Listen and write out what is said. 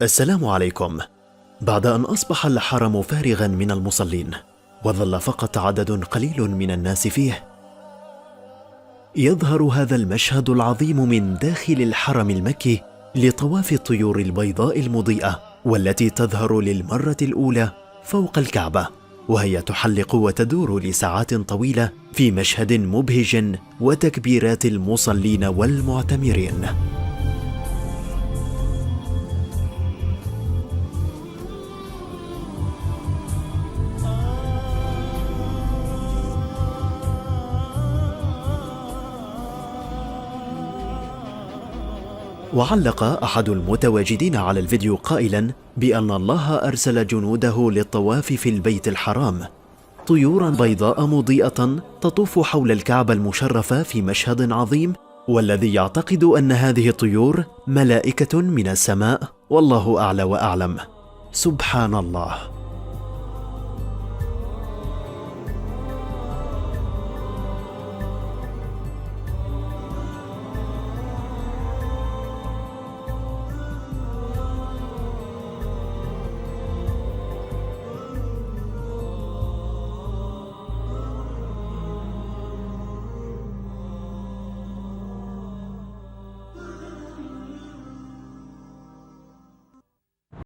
السلام عليكم. بعد أن أصبح الحرم فارغا من المصلين وظل فقط عدد قليل من الناس فيه، يظهر هذا المشهد العظيم من داخل الحرم المكي لطواف الطيور البيضاء المضيئة والتي تظهر للمرة الأولى فوق الكعبة، وهي تحلق وتدور لساعات طويلة في مشهد مبهج وتكبيرات المصلين والمعتمرين. وعلق أحد المتواجدين على الفيديو قائلا بأن الله أرسل جنوده للطواف في البيت الحرام، طيورا بيضاء مضيئة تطوف حول الكعبة المشرفة في مشهد عظيم، والذي يعتقد أن هذه الطيور ملائكة من السماء، والله أعلى وأعلم. سبحان الله.